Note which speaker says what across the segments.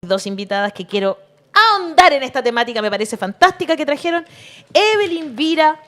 Speaker 1: Dos invitadas que quiero ahondar en esta temática, me parece fantástica que trajeron, Evelyn Vira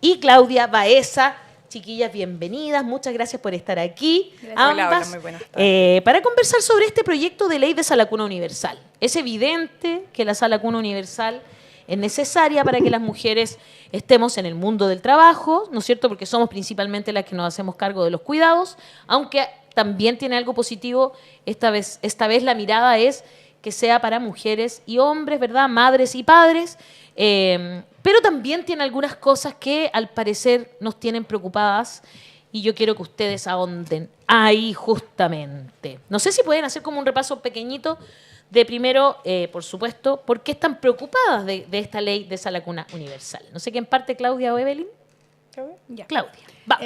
Speaker 1: y Claudia Baeza. Chiquillas, bienvenidas, muchas gracias por estar aquí.
Speaker 2: Hola,
Speaker 1: Ambas,
Speaker 2: muy buenas tardes.
Speaker 1: para conversar sobre este proyecto de ley de Sala Cuna Universal. Es evidente que la Sala Cuna Universal es necesaria para que las mujeres estemos en el mundo del trabajo, ¿no es cierto? Porque somos principalmente las que nos hacemos cargo de los cuidados, aunque también tiene algo positivo, esta vez la mirada es que sea para mujeres y hombres, ¿verdad? Madres y padres, pero también tiene algunas cosas que al parecer nos tienen preocupadas y yo quiero que ustedes ahonden ahí justamente. No sé si pueden hacer como un repaso pequeñito de primero, por supuesto, por qué están preocupadas de esta ley de Sala Cuna Universal. No sé quién parte, Claudia o Evelyn.
Speaker 2: Ya.
Speaker 1: Claudia, va.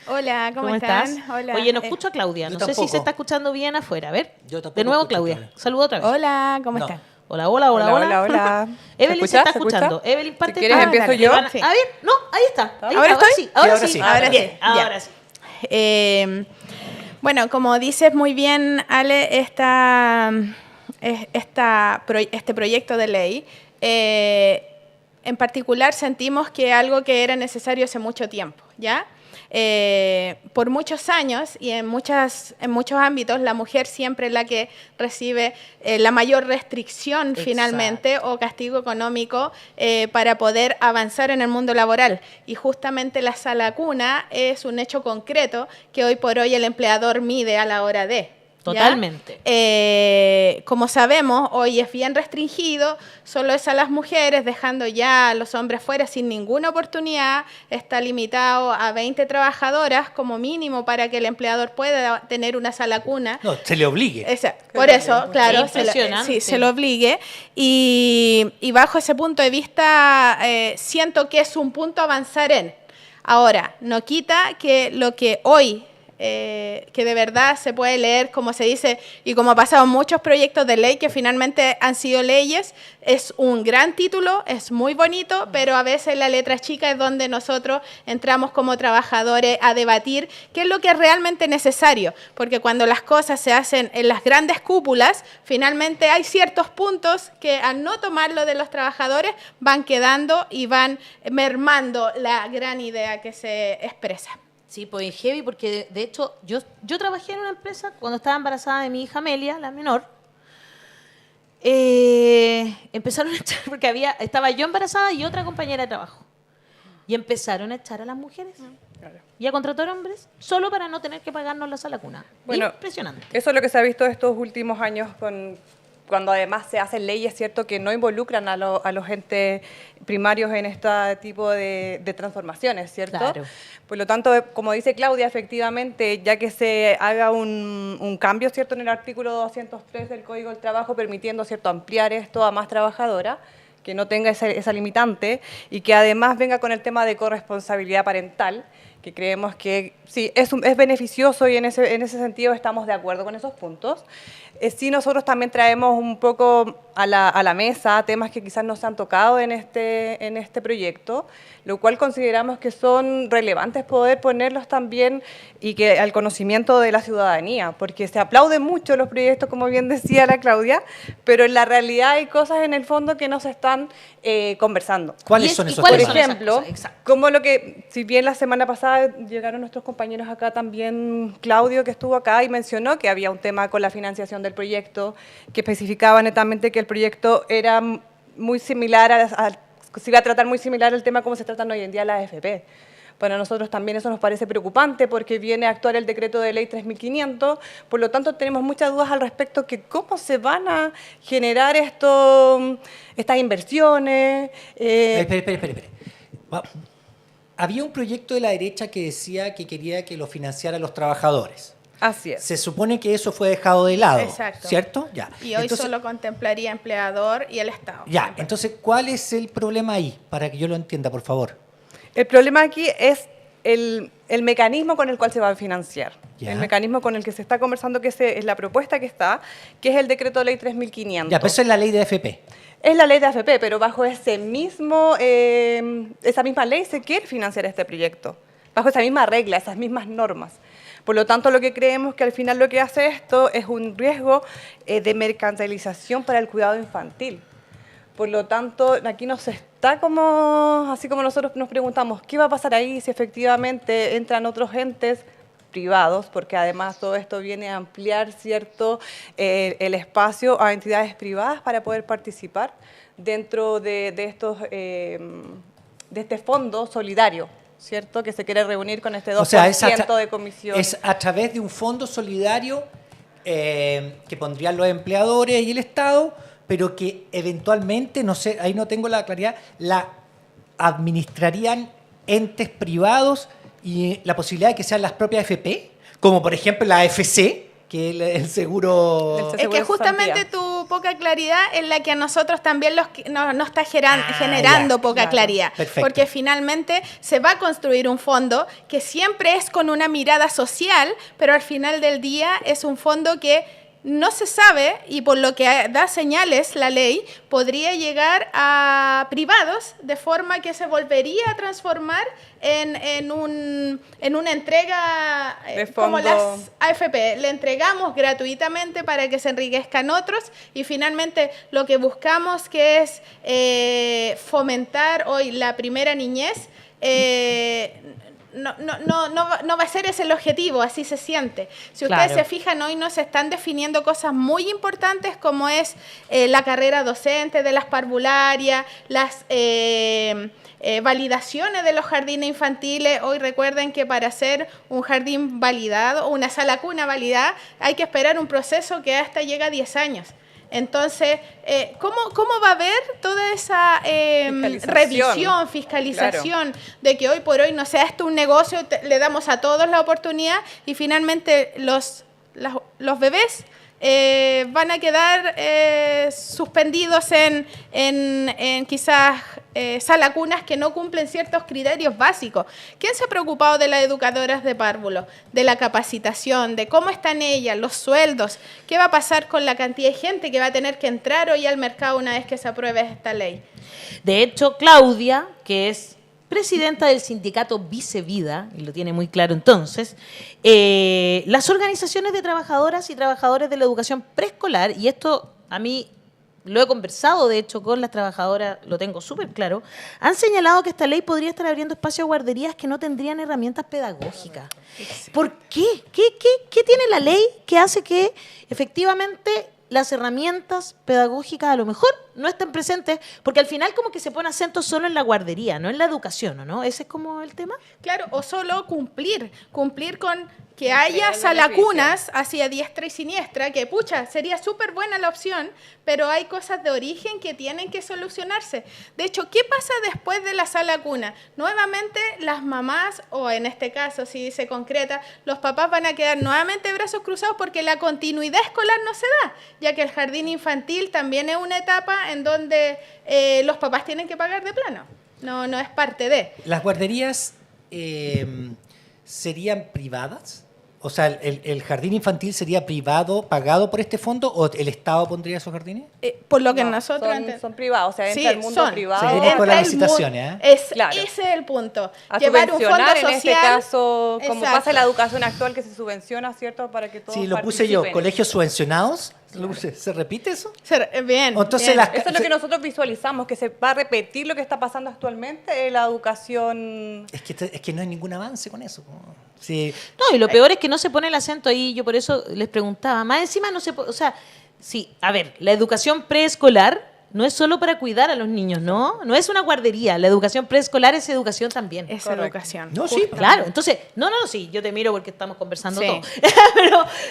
Speaker 2: Hola, ¿cómo
Speaker 1: estás?
Speaker 2: están? Hola.
Speaker 1: Oye, no escucho a Claudia. No sé si se está escuchando bien afuera. A ver.
Speaker 3: Yo tampoco
Speaker 1: De nuevo,
Speaker 3: escucho,
Speaker 1: Claudia.
Speaker 3: Claudia.
Speaker 1: Saluda otra vez.
Speaker 2: Hola, ¿cómo
Speaker 3: No.
Speaker 2: están?
Speaker 1: Hola, hola, hola, hola.
Speaker 2: Hola.
Speaker 1: Evelyn se está escuchando. Evelyn, parte.
Speaker 2: Si quieres, empiezo
Speaker 1: dale.
Speaker 2: yo.
Speaker 1: Sí. A ver, no, ahí está. Ahí
Speaker 2: ¿Ahora
Speaker 1: está.
Speaker 2: estoy?
Speaker 1: Ahora
Speaker 3: Sí,
Speaker 1: sí.
Speaker 3: ahora sí.
Speaker 1: Bien,
Speaker 2: Ya.
Speaker 1: ahora sí.
Speaker 2: Bueno, como dices muy bien, Ale, este proyecto de ley, en particular sentimos que algo que era necesario hace mucho tiempo, ¿ya? Por muchos años y en muchos ámbitos, la mujer siempre es la que recibe la mayor restricción
Speaker 1: Exacto.
Speaker 2: finalmente o castigo económico para poder avanzar en el mundo laboral. Y justamente la sala cuna es un hecho concreto que hoy por hoy el empleador mide a la hora de. ¿Ya?
Speaker 1: Totalmente.
Speaker 2: Como sabemos, hoy es bien restringido, solo es a las mujeres, dejando ya a los hombres fuera sin ninguna oportunidad. Está limitado a 20 trabajadoras como mínimo para que el empleador pueda tener una sala cuna.
Speaker 3: No, se le obligue.
Speaker 2: Por eso, claro,
Speaker 1: Impresionante.
Speaker 2: se lo obligue. Y bajo ese punto de vista, siento que es un punto a avanzar en. Ahora, no quita que lo que hoy que de verdad se puede leer, como se dice, y como ha pasado en muchos proyectos de ley que finalmente han sido leyes, es un gran título, es muy bonito, pero a veces la letra chica es donde nosotros entramos como trabajadores a debatir qué es lo que es realmente necesario, porque cuando las cosas se hacen en las grandes cúpulas, finalmente hay ciertos puntos que al no tomarlo de los trabajadores van quedando y van mermando la gran idea que se expresa.
Speaker 1: Sí, pues heavy, porque de hecho yo trabajé en una empresa cuando estaba embarazada de mi hija Amelia, la menor. Empezaron a echar, porque estaba yo embarazada y otra compañera de trabajo. Y empezaron a echar a las mujeres.
Speaker 2: Claro.
Speaker 1: Y a contratar hombres solo para no tener que pagarnos la sala cuna.
Speaker 4: Bueno,
Speaker 1: impresionante.
Speaker 4: Eso es lo que se ha visto estos últimos años cuando además se hacen leyes, ¿cierto?, que no involucran a los entes primarios en este tipo de transformaciones, ¿cierto?
Speaker 1: Claro.
Speaker 4: Por lo tanto, como dice Claudia, efectivamente, ya que se haga un cambio, ¿cierto?, en el artículo 203 del Código del Trabajo, permitiendo, ¿cierto?, ampliar esto a más trabajadoras, que no tenga esa limitante y que además venga con el tema de corresponsabilidad parental, que creemos que sí, es beneficioso y en ese sentido estamos de acuerdo con esos puntos. Sí, nosotros también traemos un poco a la mesa temas que quizás no se han tocado en este proyecto, lo cual consideramos que son relevantes poder ponerlos también y que al conocimiento de la ciudadanía, porque se aplauden mucho los proyectos, como bien decía la Claudia, pero en la realidad hay cosas en el fondo que no se están conversando.
Speaker 3: ¿Cuáles son esos
Speaker 4: Por
Speaker 3: temas?
Speaker 4: ejemplo, como lo que, si bien la semana pasada llegaron nuestros compañeros acá, también Claudio, que estuvo acá y mencionó que había un tema con la financiación del proyecto, que especificaba netamente que el proyecto era muy similar se iba a tratar muy similar al tema como se tratan hoy en día las AFP. Para nosotros también eso nos parece preocupante porque viene a actuar el decreto de ley 3500, por lo tanto tenemos muchas dudas al respecto que cómo se van a generar estas inversiones.
Speaker 3: Espere. Había un proyecto de la derecha que decía que quería que lo financiaran los trabajadores.
Speaker 4: Así es.
Speaker 3: Se supone que eso fue dejado de lado,
Speaker 2: Exacto.
Speaker 3: ¿cierto? Ya.
Speaker 2: Y hoy
Speaker 3: Entonces,
Speaker 2: solo contemplaría empleador y el Estado.
Speaker 3: ya, entonces, ¿cuál es el problema ahí? Para que yo lo entienda, por favor.
Speaker 4: El problema aquí es el mecanismo con el cual se va a financiar.
Speaker 3: Ya.
Speaker 4: El mecanismo con el que se está conversando, que es la propuesta que es el decreto de ley 3500.
Speaker 3: Ya, pero eso es la ley de AFP.
Speaker 4: Es la ley de AFP, pero bajo esa misma ley se quiere financiar este proyecto. Bajo esa misma regla, esas mismas normas. Por lo tanto, lo que creemos que al final lo que hace esto es un riesgo de mercantilización para el cuidado infantil. Por lo tanto, aquí nos está como, así como nosotros nos preguntamos, ¿qué va a pasar ahí si efectivamente entran otros entes privados? Porque además todo esto viene a ampliar, ¿cierto?, el espacio a entidades privadas para poder participar dentro de este fondo solidario, ¿cierto?, que se quiere reunir con este 2%
Speaker 3: O sea,
Speaker 4: de comisión.
Speaker 3: es a través de un fondo solidario que pondrían los empleadores y el Estado, pero que eventualmente, no sé, ahí no tengo la claridad, la administrarían entes privados y la posibilidad de que sean las propias FP, como por ejemplo la AFC, que es el seguro...
Speaker 2: Es que justamente tu poca claridad es la que a nosotros también nos está generando
Speaker 3: ya,
Speaker 2: poca
Speaker 4: claro.
Speaker 2: claridad.
Speaker 3: Perfecto.
Speaker 2: Porque finalmente se va a construir un fondo que siempre es con una mirada social, pero al final del día es un fondo que no se sabe, y por lo que da señales la ley, podría llegar a privados de forma que se volvería a transformar en una entrega como las AFP. Le entregamos gratuitamente para que se enriquezcan otros, y finalmente lo que buscamos, que es fomentar hoy la primera niñez, no va a ser ese el objetivo, así se siente. Si ustedes
Speaker 1: Claro.
Speaker 2: se fijan, hoy nos están definiendo cosas muy importantes como es la carrera docente de las parvularias, las validaciones de los jardines infantiles. Hoy recuerden que para hacer un jardín validado, una sala cuna validada, hay que esperar un proceso que hasta llega a 10 años. Entonces, ¿cómo va a haber toda esa revisión, fiscalización, de que hoy por hoy no sea esto un negocio, le damos a todos la oportunidad y finalmente los bebés van a quedar suspendidos en quizás salacunas que no cumplen ciertos criterios básicos? ¿Quién se ha preocupado de las educadoras de párvulos, de la capacitación, de cómo están ellas, los sueldos? ¿Qué va a pasar con la cantidad de gente que va a tener que entrar hoy al mercado una vez que se apruebe esta ley?
Speaker 1: De hecho, Claudia, que es presidenta del sindicato Vicevida, y lo tiene muy claro entonces, las organizaciones de trabajadoras y trabajadores de la educación preescolar, y esto a mí lo he conversado de hecho con las trabajadoras, lo tengo súper claro, han señalado que esta ley podría estar abriendo espacio a guarderías que no tendrían herramientas pedagógicas. ¿Por qué? ¿Qué tiene la ley que hace que efectivamente las herramientas pedagógicas a lo mejor no estén presentes? Porque al final como que se pone acento solo en la guardería, no en la educación, ¿o no? ¿Ese es como el tema?
Speaker 2: Claro, o solo cumplir con que haya salacunas hacia diestra y siniestra, que pucha, sería súper buena la opción, pero hay cosas de origen que tienen que solucionarse. De hecho, ¿qué pasa después de la salacuna? Nuevamente las mamás, o en este caso, si se concreta, los papás van a quedar nuevamente de brazos cruzados porque la continuidad escolar no se da, ya que el jardín infantil también es una etapa en donde los papás tienen que pagar de plano. No es parte de.
Speaker 3: ¿Las guarderías serían privadas? O sea, ¿el jardín infantil sería privado, pagado por este fondo, o el Estado pondría esos jardines?
Speaker 2: Por lo que
Speaker 4: No,
Speaker 2: nosotros
Speaker 4: son privados, o sea, entra
Speaker 2: Sí,
Speaker 4: el mundo
Speaker 2: son.
Speaker 4: privado.
Speaker 3: Seguimos con
Speaker 2: Entra
Speaker 3: las
Speaker 2: el
Speaker 3: licitaciones,
Speaker 4: Claro.
Speaker 2: Ese es el punto.
Speaker 4: A
Speaker 2: Llevar un fondo
Speaker 4: subvencionar,
Speaker 2: social.
Speaker 4: en este caso, como
Speaker 2: Exacto.
Speaker 4: pasa en la educación actual, que se subvenciona, ¿cierto?, para que todos
Speaker 3: Sí, lo puse yo,
Speaker 4: participen.
Speaker 3: colegios subvencionados. ¿Lo puse? ¿Se repite eso?
Speaker 2: Bien.
Speaker 3: Entonces
Speaker 2: bien.
Speaker 3: las-
Speaker 4: Eso es lo que nosotros visualizamos, que se va a repetir lo que está pasando actualmente en la educación.
Speaker 3: Es que no hay ningún avance con eso. Sí.
Speaker 1: No, y lo peor es que no se pone el acento ahí, yo por eso les preguntaba. Más encima no se o sea, sí, a ver, la educación preescolar no es solo para cuidar a los niños, ¿no? No es una guardería, la educación preescolar es educación también.
Speaker 2: Es
Speaker 4: Correcto.
Speaker 2: educación.
Speaker 3: No, sí.
Speaker 1: Claro, entonces, no, sí, yo te miro porque estamos conversando
Speaker 2: Sí.
Speaker 1: todo.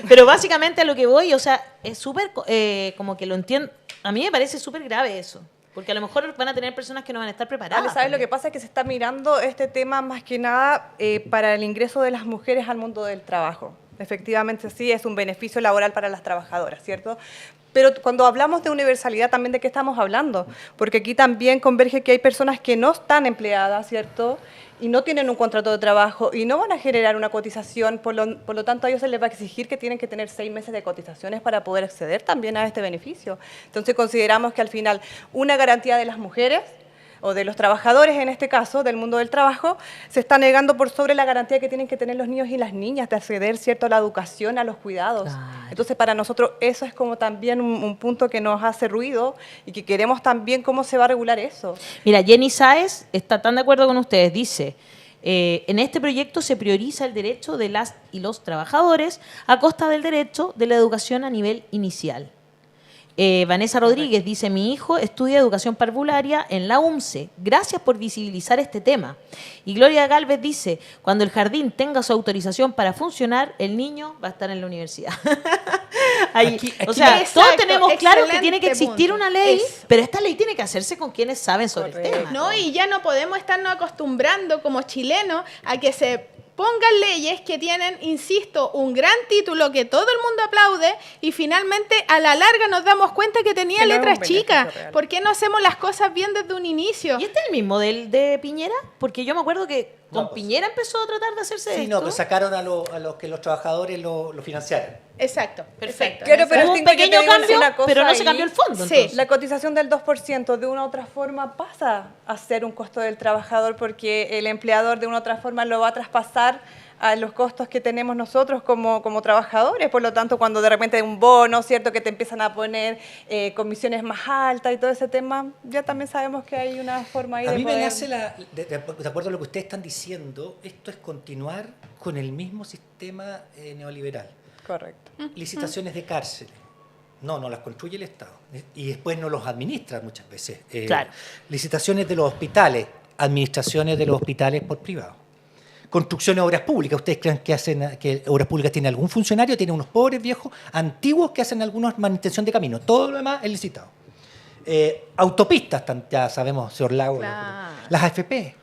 Speaker 1: pero básicamente a lo que voy, o sea, es súper, como que lo entiendo, a mí me parece súper grave eso, porque a lo mejor van a tener personas que no van a estar preparadas.
Speaker 4: Ale, ¿sabes lo que
Speaker 1: también.
Speaker 4: pasa? Es que se está mirando este tema más que nada para el ingreso de las mujeres al mundo del trabajo. Efectivamente, sí, es un beneficio laboral para las trabajadoras, ¿cierto? Pero cuando hablamos de universalidad, ¿también de qué estamos hablando? Porque aquí también converge que hay personas que no están empleadas, ¿cierto?, y no tienen un contrato de trabajo y no van a generar una cotización, por lo tanto a ellos se les va a exigir que tienen que tener 6 meses de cotizaciones para poder acceder también a este beneficio. Entonces consideramos que al final una garantía de las mujeres o de los trabajadores, en este caso, del mundo del trabajo, se está negando por sobre la garantía que tienen que tener los niños y las niñas de acceder, ¿cierto?, a la educación, a los cuidados.
Speaker 1: Claro.
Speaker 4: Entonces, para nosotros eso es como también un punto que nos hace ruido y que queremos también cómo se va a regular eso.
Speaker 1: Mira, Jenny Sáez está tan de acuerdo con ustedes, dice, en este proyecto se prioriza el derecho de las y los trabajadores a costa del derecho de la educación a nivel inicial. Vanessa Rodríguez dice, mi hijo estudia educación parvularia en la UMCE. Gracias por visibilizar este tema. Y Gloria Galvez dice, cuando el jardín tenga su autorización para funcionar, el niño va a estar en la universidad. Ahí,
Speaker 3: Aquí-
Speaker 1: o sea,
Speaker 2: Exacto,
Speaker 1: todos tenemos claro que tiene que
Speaker 2: excelente
Speaker 1: existir
Speaker 2: punto.
Speaker 1: una ley,
Speaker 2: Es-
Speaker 1: pero esta ley tiene que hacerse con quienes saben sobre el
Speaker 4: Correcto.
Speaker 1: tema.
Speaker 2: No, y ya no podemos estarnos acostumbrando como chilenos a que se pongan leyes que tienen, insisto, un gran título que todo el mundo aplaude y finalmente a la larga nos damos cuenta que tenía
Speaker 4: Que no es un
Speaker 2: letras
Speaker 4: beneficio
Speaker 2: chicas.
Speaker 4: real.
Speaker 2: ¿Por qué no hacemos las cosas bien desde un inicio?
Speaker 1: ¿Y este es el mismo del de Piñera? Porque yo me acuerdo que con
Speaker 3: No, pues.
Speaker 1: Piñera empezó a tratar de hacerse
Speaker 3: Sí,
Speaker 1: esto.
Speaker 3: no, pues sacaron a los que los trabajadores lo financiaran.
Speaker 2: Exacto.
Speaker 1: Perfecto.
Speaker 4: Claro, pero
Speaker 1: Hubo un
Speaker 4: distinto que te
Speaker 1: pequeño
Speaker 4: digo
Speaker 1: cambio,
Speaker 4: una cosa
Speaker 1: pero no se
Speaker 4: ahí.
Speaker 1: cambió el fondo.
Speaker 2: Sí.
Speaker 1: entonces.
Speaker 4: La cotización del 2% de una u otra forma pasa a ser un costo del trabajador porque el empleador de una u otra forma lo va a traspasar a los costos que tenemos nosotros como trabajadores. Por lo tanto, cuando de repente hay un bono, ¿cierto?, que te empiezan a poner comisiones más altas y todo ese tema, ya también sabemos que hay una forma ahí
Speaker 3: A
Speaker 4: de
Speaker 3: mí me
Speaker 4: poder...
Speaker 3: nace, de acuerdo a lo que ustedes están diciendo, esto es continuar con el mismo sistema neoliberal.
Speaker 4: Correcto.
Speaker 3: Licitaciones de cárceles. No las construye el Estado. Y después no los administra muchas veces.
Speaker 1: Claro.
Speaker 3: Licitaciones de los hospitales, administraciones de los hospitales por privado. Construcción de obras públicas. ¿Ustedes creen que obras públicas tiene algún funcionario? Tiene unos pobres viejos antiguos que hacen alguna manutención de camino. Todo lo demás es licitado. Autopistas, ya sabemos, señor Lago.
Speaker 2: Claro.
Speaker 3: Las AFP,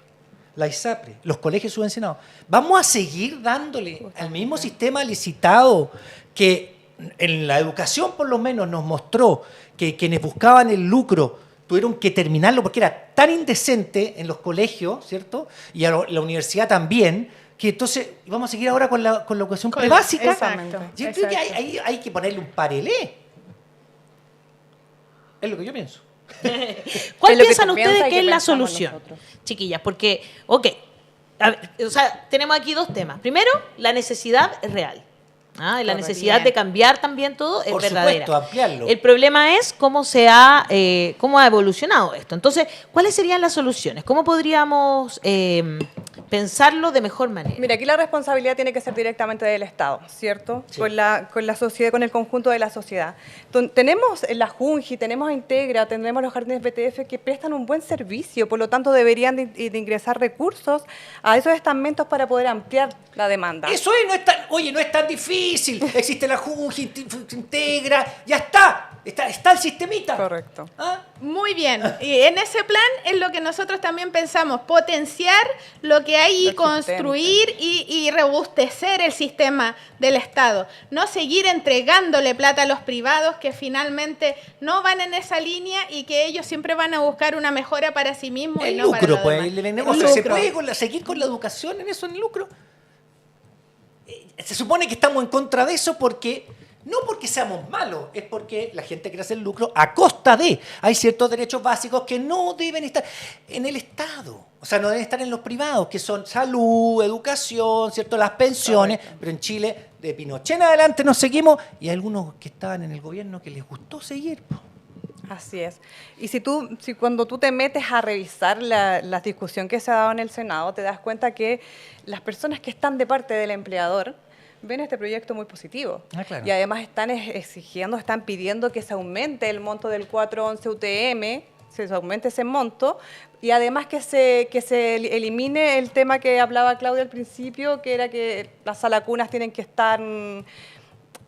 Speaker 3: la ISAPRE, los colegios subvencionados. Vamos a seguir dándole al mismo sistema licitado que en la educación por lo menos nos mostró que quienes buscaban el lucro tuvieron que terminarlo porque era tan indecente en los colegios, ¿cierto? Y a la universidad también, que entonces vamos a seguir ahora con la educación prebásica.
Speaker 2: Exacto.
Speaker 3: Yo creo que
Speaker 2: exacto.
Speaker 3: hay que ponerle un parelé. Es lo que yo pienso.
Speaker 1: ¿Cuál
Speaker 4: Es lo que
Speaker 1: piensan
Speaker 4: tú
Speaker 1: ustedes
Speaker 4: piensas y
Speaker 1: que
Speaker 4: que
Speaker 1: es la
Speaker 4: pensamos
Speaker 1: solución?
Speaker 4: nosotros.
Speaker 1: Chiquillas, porque, a ver, o sea, tenemos aquí dos temas. Primero, la necesidad es real. Y la necesidad
Speaker 2: Bien.
Speaker 1: de cambiar también todo es
Speaker 3: Por
Speaker 1: verdadera.
Speaker 3: supuesto, ampliarlo.
Speaker 1: El problema es cómo cómo ha evolucionado esto. Entonces, ¿cuáles serían las soluciones? ¿Cómo podríamos pensarlo de mejor manera?
Speaker 4: Mira, aquí la responsabilidad tiene que ser directamente del Estado, ¿cierto?
Speaker 3: Sí.
Speaker 4: Con la sociedad, con el conjunto de la sociedad. Tenemos la Junji, tenemos a Integra, tendremos los jardines BTF que prestan un buen servicio, por lo tanto deberían de ingresar recursos a esos estamentos para poder ampliar la demanda.
Speaker 3: Eso es, no es tan difícil. Existe la Junji, Integra, ya está el sistemita.
Speaker 4: Correcto.
Speaker 3: ¿Ah?
Speaker 2: Muy bien. Y en ese plan es lo que nosotros también pensamos, potenciar lo que hay y
Speaker 4: Lo
Speaker 2: construir y robustecer el sistema del Estado. No seguir entregándole plata a los privados que finalmente no van en esa línea y que ellos siempre van a buscar una mejora para sí mismos y
Speaker 3: El
Speaker 2: no para
Speaker 3: lucro,
Speaker 2: los
Speaker 3: pues,
Speaker 2: demás.
Speaker 3: el negocio. ¿Se
Speaker 2: lucro.
Speaker 3: puede seguir con la educación en eso, en el lucro? Se supone que estamos en contra de eso porque... No porque seamos malos, es porque la gente quiere hacer lucro a costa de. Hay ciertos derechos básicos que no deben estar en el Estado. O sea, no deben estar en los privados, que son salud, educación, ¿cierto? Las pensiones.
Speaker 4: Correcto.
Speaker 3: Pero en Chile, de Pinochet en adelante nos seguimos y hay algunos que estaban en el gobierno que les gustó seguir. Po.
Speaker 4: Así es. Y si cuando tú te metes a revisar la discusión que se ha dado en el Senado, te das cuenta que las personas que están de parte del empleador ven este proyecto muy positivo.
Speaker 3: Ah, claro.
Speaker 4: Y además están exigiendo, están pidiendo que se aumente el monto del 411 UTM, se aumente ese monto, y además que se elimine el tema que hablaba Claudia al principio, que era que las salacunas tienen que estar,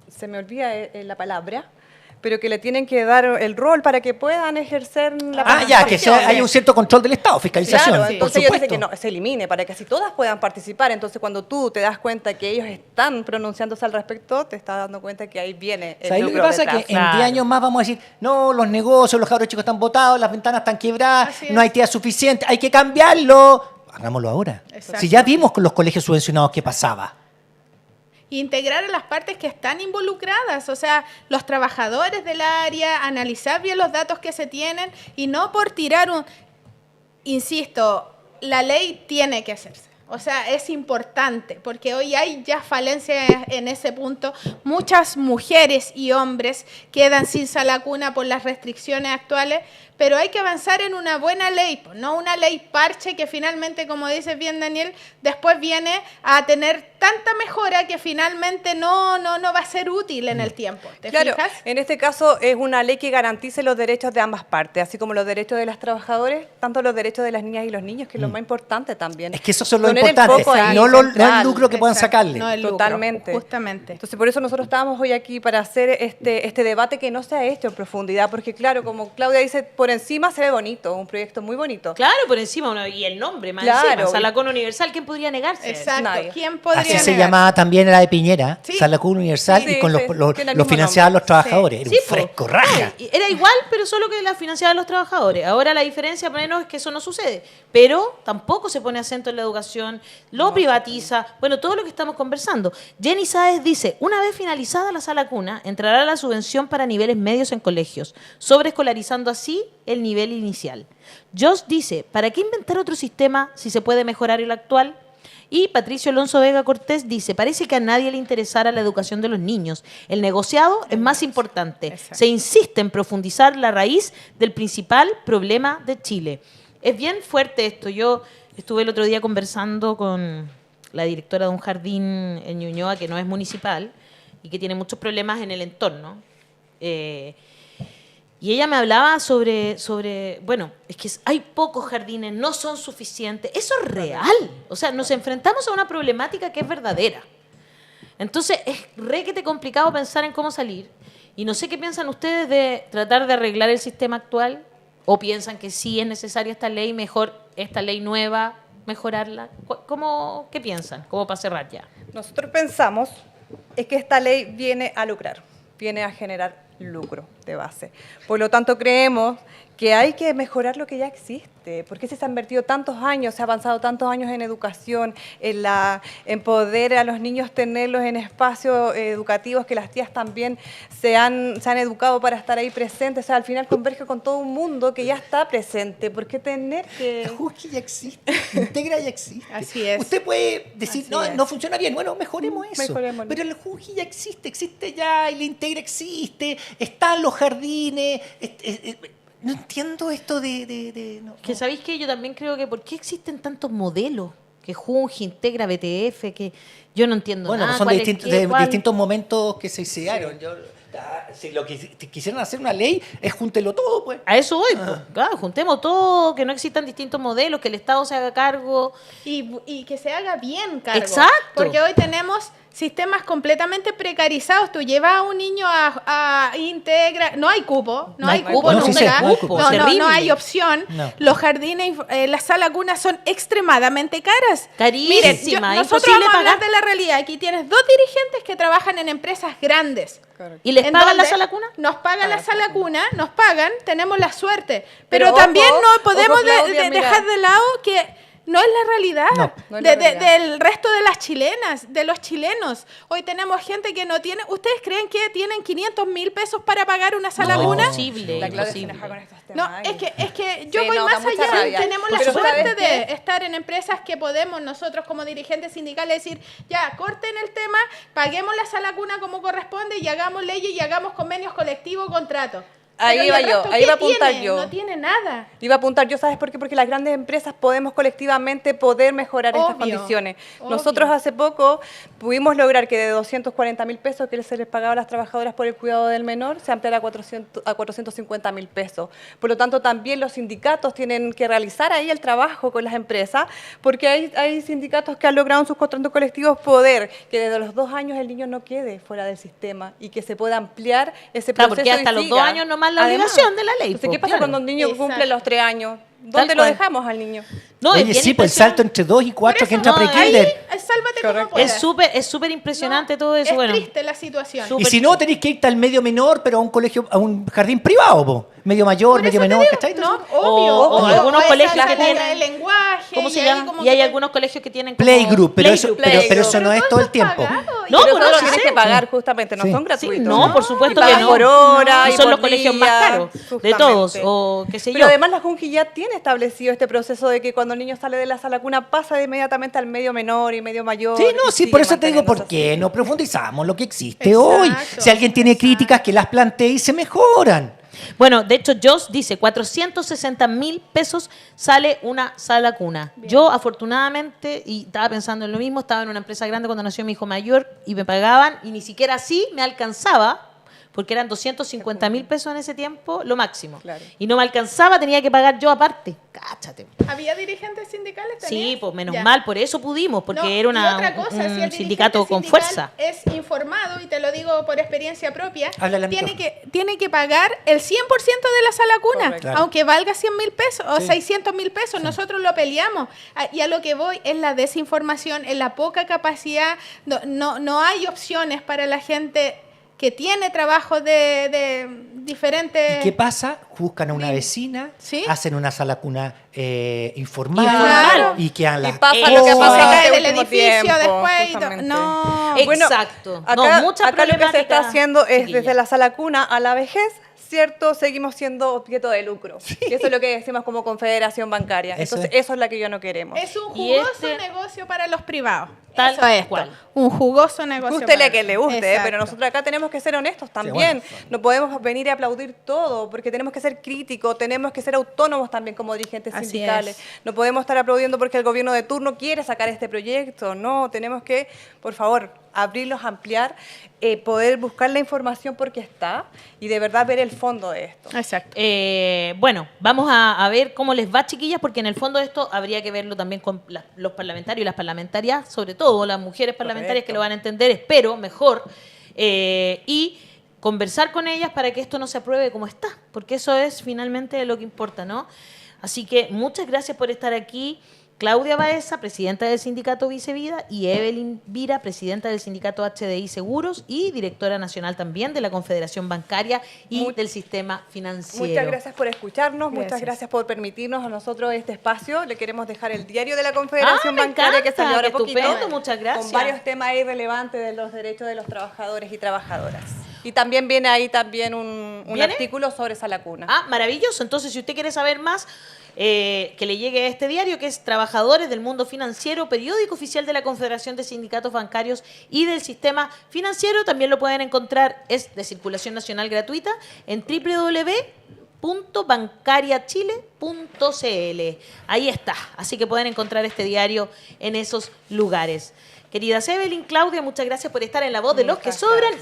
Speaker 4: se me olvida la palabra, pero que le tienen que dar el rol para que puedan ejercer la
Speaker 3: Ya, que hay un cierto control del Estado, fiscalización.
Speaker 4: Claro,
Speaker 3: por
Speaker 4: entonces ellos dicen
Speaker 3: supuesto.
Speaker 4: que no, se elimine para que así todas puedan participar. Entonces cuando tú te das cuenta que ellos están pronunciándose al respecto, te estás dando cuenta que ahí viene el
Speaker 3: ¿Sabes lo que
Speaker 4: lucro
Speaker 3: pasa?
Speaker 4: detrás.
Speaker 3: Que en 10 años más vamos a decir, no, los negocios, los cabros chicos están botados, las ventanas están quebradas,
Speaker 2: Así
Speaker 3: no hay
Speaker 2: es.
Speaker 3: tía suficiente, hay que cambiarlo. Hagámoslo ahora.
Speaker 2: Exacto.
Speaker 3: Si ya vimos con los colegios subvencionados qué pasaba.
Speaker 2: Integrar a las partes que están involucradas, o sea, los trabajadores del área, analizar bien los datos que se tienen y no por tirar insisto, la ley tiene que hacerse. O sea, es importante, porque hoy hay ya falencias en ese punto. Muchas mujeres y hombres quedan sin sala cuna por las restricciones actuales, pero hay que avanzar en una buena ley, no una ley parche que finalmente, como dices bien Daniel, después viene a tener tanta mejora que finalmente no va a ser útil en el tiempo. ¿Te
Speaker 4: Claro,
Speaker 2: fijas?
Speaker 4: en este caso es una ley que garantice los derechos de ambas partes, así como los derechos de los trabajadores, tanto los derechos de las niñas y los niños, que es lo más importante también.
Speaker 3: Es que eso es lo
Speaker 4: Poner el
Speaker 3: importante,
Speaker 4: foco ahí,
Speaker 3: no el
Speaker 4: central.
Speaker 3: lucro que puedan
Speaker 2: Exacto,
Speaker 3: sacarle.
Speaker 2: no el lucro,
Speaker 4: Totalmente.
Speaker 2: justamente.
Speaker 4: Entonces, por eso nosotros estábamos hoy aquí para hacer este debate que no se ha hecho en profundidad, porque claro, como Claudia dice, por encima se ve bonito, un proyecto muy bonito.
Speaker 1: Claro, por encima, y el nombre, más
Speaker 4: Claro.
Speaker 1: encima, Sala Cuna Universal, ¿quién podría negarse?
Speaker 2: Exacto.
Speaker 4: Nadie.
Speaker 2: ¿Quién podría
Speaker 3: Así se
Speaker 2: negar?
Speaker 3: llamaba también la de Piñera,
Speaker 2: Sí.
Speaker 3: Sala Cuna Universal,
Speaker 4: Sí,
Speaker 3: y con
Speaker 4: sí,
Speaker 3: los
Speaker 4: tiene el
Speaker 3: los
Speaker 4: mismo
Speaker 3: financiaban
Speaker 4: nombre.
Speaker 3: los trabajadores. Era
Speaker 1: Sí,
Speaker 3: un
Speaker 1: po.
Speaker 3: fresco raja.
Speaker 1: No, era igual, pero solo que la financiaban los trabajadores. Ahora la diferencia, menos, es que eso no sucede. Pero tampoco se pone acento en la educación, lo privatiza. Bueno, todo lo que estamos conversando. Jenny Sáez dice, una vez finalizada la sala cuna, entrará la subvención para niveles medios en colegios, sobreescolarizando así el nivel inicial. Josh dice, ¿para qué inventar otro sistema si se puede mejorar el actual? Y Patricio Alonso Vega Cortés dice, parece que a nadie le interesara la educación de los niños. El negociado es más importante.
Speaker 2: Exacto.
Speaker 1: Se insiste en profundizar la raíz del principal problema de Chile. Es bien fuerte esto. Yo estuve el otro día conversando con la directora de un jardín en Ñuñoa que no es municipal y que tiene muchos problemas en el entorno. Y ella me hablaba sobre, bueno, es que hay pocos jardines, no son suficientes. Eso es real. O sea, nos enfrentamos a una problemática que es verdadera. Entonces, es requete complicado pensar en cómo salir. Y no sé qué piensan ustedes de tratar de arreglar el sistema actual, o piensan que sí es necesaria esta ley, mejor esta ley nueva, mejorarla. ¿Qué piensan? Como para cerrar ya.
Speaker 4: Nosotros pensamos es que esta ley viene a lucrar, viene a generar lucro de base. Por lo tanto, creemos que hay que mejorar lo que ya existe. ¿Por qué se han invertido tantos años, se ha avanzado tantos años en educación, en poder a los niños tenerlos en espacios educativos, que las tías también se han educado para estar ahí presentes? O sea, al final converge con todo un mundo que ya está presente. ¿Por qué tener que...?
Speaker 3: El Husky ya existe, Integra ya existe.
Speaker 2: Así es.
Speaker 3: Usted puede decir,
Speaker 2: Así
Speaker 3: no,
Speaker 2: es.
Speaker 3: no funciona bien. Bueno, mejoremos eso.
Speaker 4: Mejorémoslo.
Speaker 3: Pero el Husky ya existe ya, y el Integra existe, están los jardines. No entiendo esto no.
Speaker 1: Que sabéis que yo también creo que ¿por qué existen tantos modelos? Que Junji, Integra, BTF, que yo no entiendo
Speaker 3: Bueno,
Speaker 1: nada.
Speaker 3: son de,
Speaker 1: cuál es qué,
Speaker 3: de
Speaker 1: cuál.
Speaker 3: distintos momentos que se hicieron. Si lo que quisieran hacer una ley es júntelo todo, pues.
Speaker 1: A eso voy, pues. Claro, juntemos todo, que no existan distintos modelos, que el Estado se haga cargo.
Speaker 2: Y que se haga bien cargo.
Speaker 1: Exacto.
Speaker 2: Porque hoy tenemos sistemas completamente precarizados. Tú llevas a un niño a Integra, no hay cupo, no hay cupo
Speaker 3: no, sí
Speaker 2: nunca,
Speaker 3: sé, no hay cupo,
Speaker 2: no,
Speaker 1: terrible.
Speaker 2: no hay opción.
Speaker 3: No.
Speaker 2: Los jardines, las salas cunas son extremadamente caras.
Speaker 1: Carísima,
Speaker 2: Miren,
Speaker 1: imposible
Speaker 2: nosotros vamos a hablar
Speaker 1: pagar.
Speaker 2: de la realidad. Aquí tienes 2 dirigentes que trabajan en empresas grandes.
Speaker 1: ¿Y les
Speaker 2: ¿En
Speaker 1: pagan la
Speaker 2: dónde?
Speaker 1: sala cuna?
Speaker 2: Nos pagan la sala cuna, nos pagan, tenemos la suerte.
Speaker 4: Pero
Speaker 2: Pero, también
Speaker 4: ojo,
Speaker 2: no podemos
Speaker 4: ojo, Claudia, mira.
Speaker 2: dejar de lado que no es la realidad,
Speaker 3: No
Speaker 4: es la realidad.
Speaker 2: del resto de las chilenas, de los chilenos. Hoy tenemos gente que no tiene... ¿Ustedes creen que tienen 500.000 pesos para pagar una sala
Speaker 3: No.
Speaker 2: cuna?
Speaker 1: Imposible,
Speaker 4: La Claudia se
Speaker 1: imposible.
Speaker 4: enoja con estos
Speaker 2: No,
Speaker 4: temas.
Speaker 2: es que yo
Speaker 4: Sí,
Speaker 2: voy
Speaker 4: no,
Speaker 2: más
Speaker 4: da mucha
Speaker 2: allá.
Speaker 4: rabia.
Speaker 2: Tenemos la
Speaker 4: Pero
Speaker 2: suerte
Speaker 4: ¿sabes
Speaker 2: de
Speaker 4: qué?
Speaker 2: estar en empresas que podemos nosotros como dirigentes sindicales decir, ya, corten el tema, paguemos la sala cuna como corresponde y hagamos leyes y hagamos convenios colectivos, contratos.
Speaker 4: Ahí
Speaker 2: Pero ¿y
Speaker 4: iba
Speaker 2: el
Speaker 4: yo,
Speaker 2: resto
Speaker 4: ahí
Speaker 2: qué
Speaker 4: iba a apuntar
Speaker 2: tiene?
Speaker 4: yo.
Speaker 2: No tiene nada.
Speaker 4: Iba a apuntar yo, ¿sabes por qué? Porque las grandes empresas podemos colectivamente poder mejorar estas
Speaker 2: Obvio,
Speaker 4: condiciones.
Speaker 2: obvio.
Speaker 4: Nosotros hace poco pudimos lograr que de 240.000 pesos que se les pagaba a las trabajadoras por el cuidado del menor se ampliara a 450.000 pesos. Por lo tanto, también los sindicatos tienen que realizar ahí el trabajo con las empresas, porque hay sindicatos que han logrado en sus contratos colectivos poder que desde los 2 años el niño no quede fuera del sistema y que se pueda ampliar ese
Speaker 1: Claro,
Speaker 4: proceso.
Speaker 1: porque hasta
Speaker 4: y
Speaker 1: los
Speaker 4: siga.
Speaker 1: 2 años nomás la
Speaker 4: Además,
Speaker 1: obligación de la ley.
Speaker 4: entonces,
Speaker 1: po,
Speaker 4: ¿qué pasa
Speaker 1: claro.
Speaker 4: cuando un niño
Speaker 2: Exacto.
Speaker 4: cumple los 3 años?
Speaker 1: Tal
Speaker 4: ¿Dónde lo
Speaker 1: cual.
Speaker 4: dejamos al niño?
Speaker 1: No, es
Speaker 3: Oye,
Speaker 1: bien
Speaker 3: sí, pues el salto entre 2 y 4
Speaker 2: Por
Speaker 3: que
Speaker 2: eso,
Speaker 3: entra
Speaker 1: no,
Speaker 3: pre-kinder.
Speaker 2: Ahí, sálvate como
Speaker 4: Correcto.
Speaker 2: puedas.
Speaker 1: Es súper impresionante
Speaker 2: No,
Speaker 1: todo eso.
Speaker 2: Es
Speaker 1: Bueno,
Speaker 2: triste la situación.
Speaker 1: Súper-
Speaker 3: Y si no, tenéis que irte al medio menor, pero a un colegio, a un jardín privado, po. Medio mayor,
Speaker 2: Por
Speaker 3: medio
Speaker 2: eso te
Speaker 3: menor,
Speaker 2: digo,
Speaker 3: ¿cachai?
Speaker 2: no,
Speaker 3: Entonces,
Speaker 2: obvio.
Speaker 1: o algunos
Speaker 2: esa
Speaker 1: colegios
Speaker 2: sala
Speaker 1: que
Speaker 2: de
Speaker 1: tienen-
Speaker 2: lenguaje.
Speaker 1: ¿cómo se
Speaker 2: ahí
Speaker 1: llama?
Speaker 2: como
Speaker 1: Y hay
Speaker 2: que-
Speaker 1: algunos colegios que tienen como
Speaker 3: Playgroup, pero eso,
Speaker 4: Playgroup.
Speaker 3: pero eso no
Speaker 2: Pero
Speaker 3: es todo el tiempo.
Speaker 2: pagado, y
Speaker 1: No,
Speaker 4: Pero
Speaker 1: pues
Speaker 4: solo
Speaker 1: no,
Speaker 4: tienes
Speaker 1: sí.
Speaker 4: que pagar justamente, no
Speaker 3: Sí.
Speaker 4: son
Speaker 1: sí,
Speaker 4: gratuitos.
Speaker 1: no, por supuesto
Speaker 4: Y pagas
Speaker 1: que no.
Speaker 4: por hora
Speaker 1: Y
Speaker 4: y
Speaker 1: son
Speaker 4: por
Speaker 1: los colegios más
Speaker 4: día,
Speaker 1: caros de
Speaker 4: justamente.
Speaker 1: todos, o qué sé
Speaker 4: Pero
Speaker 1: yo.
Speaker 4: además la Junji ya tiene bien establecido este proceso de que cuando el niño sale de la sala cuna pasa inmediatamente al medio menor y medio mayor.
Speaker 3: Sí, no,
Speaker 4: y
Speaker 3: sí,
Speaker 4: sigue
Speaker 3: por eso te digo, ¿por
Speaker 4: manteniéndose
Speaker 3: qué
Speaker 4: así.
Speaker 3: no profundizamos lo que existe
Speaker 2: Exacto,
Speaker 3: hoy? Si alguien tiene
Speaker 2: exacto.
Speaker 3: críticas, que las plantee y se mejoran.
Speaker 1: Bueno, de hecho, Joss dice, 460.000 pesos sale una sala cuna. Yo, afortunadamente, y estaba pensando en lo mismo, estaba en una empresa grande cuando nació mi hijo mayor y me pagaban, y ni siquiera así me alcanzaba, porque eran 250.000 pesos en ese tiempo, lo máximo.
Speaker 4: Claro.
Speaker 1: Y no me alcanzaba, tenía que pagar yo aparte. Cáchate.
Speaker 2: ¿Había dirigentes sindicales también?
Speaker 1: Sí, pues menos
Speaker 2: Ya.
Speaker 1: mal, por eso pudimos, porque
Speaker 2: No,
Speaker 1: era
Speaker 2: y otra cosa,
Speaker 1: un
Speaker 2: si el dirigente
Speaker 1: sindicato con
Speaker 2: sindical
Speaker 1: fuerza.
Speaker 2: es informado, y te lo digo por experiencia propia,
Speaker 3: Háblale al
Speaker 2: tiene que pagar el 100% de la sala cuna,
Speaker 4: Correcto.
Speaker 3: Claro.
Speaker 2: aunque valga 100.000 pesos o
Speaker 3: Sí.
Speaker 2: 600.000 pesos. Nosotros lo peleamos. Y a lo que voy es la desinformación, es la poca capacidad. No hay opciones para la gente que tiene trabajos de diferentes...
Speaker 3: ¿Y qué pasa? Buscan a una
Speaker 2: Sí.
Speaker 3: vecina,
Speaker 2: Sí.
Speaker 3: hacen una sala cuna informal
Speaker 2: Claro.
Speaker 3: y quedan las
Speaker 4: Y pasa
Speaker 1: lo que ha pasado
Speaker 2: se
Speaker 1: en
Speaker 2: cae
Speaker 4: este
Speaker 2: del
Speaker 4: último
Speaker 2: edificio
Speaker 4: tiempo,
Speaker 2: después.
Speaker 4: justamente.
Speaker 2: No.
Speaker 4: Bueno,
Speaker 1: Exacto.
Speaker 4: Acá,
Speaker 1: No, mucha
Speaker 4: acá lo que se está
Speaker 1: problemática,
Speaker 4: haciendo es
Speaker 1: chiquilla.
Speaker 4: desde la sala cuna a la vejez, ¿cierto? Seguimos siendo objeto de lucro. Que eso es lo que decimos como confederación bancaria.
Speaker 3: Eso
Speaker 4: Entonces,
Speaker 3: es.
Speaker 4: eso es la que yo no queremos.
Speaker 2: Es un
Speaker 1: Y
Speaker 2: jugoso
Speaker 1: este-
Speaker 2: negocio para los privados.
Speaker 1: Tal
Speaker 2: Eso es esto.
Speaker 1: cual.
Speaker 2: Un jugoso negocio.
Speaker 4: Guste
Speaker 2: para
Speaker 4: a que le guste,
Speaker 2: Exacto.
Speaker 4: pero nosotros acá tenemos que ser honestos también.
Speaker 3: bueno,
Speaker 4: No podemos venir a aplaudir todo, porque tenemos que ser críticos, tenemos que ser autónomos también como dirigentes
Speaker 2: Así
Speaker 4: sindicales.
Speaker 2: es.
Speaker 4: No podemos estar aplaudiendo porque el gobierno de turno quiere sacar este proyecto. No, tenemos que, por favor, abrirlos, ampliar, poder buscar la información porque está y de verdad ver el fondo de esto.
Speaker 2: Exacto.
Speaker 1: Bueno, vamos a ver cómo les va, chiquillas, porque en el fondo esto habría que verlo también con los parlamentarios y las parlamentarias, sobre todo las mujeres parlamentarias que
Speaker 4: Correcto.
Speaker 1: lo van a entender, espero, mejor, y conversar con ellas para que esto no se apruebe como está, porque eso es finalmente lo que importa, ¿no? Así que muchas gracias por estar aquí. Claudia Baeza, presidenta del sindicato Vicevida, y Evelyn Vira, presidenta del sindicato HDI Seguros y directora nacional también de la Confederación Bancaria y
Speaker 4: Mu-
Speaker 1: del Sistema Financiero.
Speaker 4: Muchas gracias por escucharnos, muchas
Speaker 2: Gracias.
Speaker 4: gracias por permitirnos a nosotros este espacio. Le queremos dejar el diario de la Confederación
Speaker 1: me
Speaker 4: Bancaria que
Speaker 1: encanta,
Speaker 4: salió ahora
Speaker 1: qué
Speaker 4: poquito.
Speaker 1: estupendo, muchas gracias.
Speaker 4: Con varios temas ahí relevantes de los derechos de los trabajadores y trabajadoras. Y también viene ahí también un
Speaker 1: ¿Viene?
Speaker 4: artículo sobre sala cuna.
Speaker 1: Ah, maravilloso. Entonces, si usted quiere saber más, que le llegue a este diario, que es Trabajadores del Mundo Financiero, periódico oficial de la Confederación de Sindicatos Bancarios y del Sistema Financiero. También lo pueden encontrar, es de circulación nacional gratuita, en www.bancariachile.cl. Ahí está. Así que pueden encontrar este diario en esos lugares. Queridas Evelyn, Claudia, muchas gracias por estar en La Voz de los que
Speaker 4: Muchas
Speaker 1: Sobran.
Speaker 4: gracias.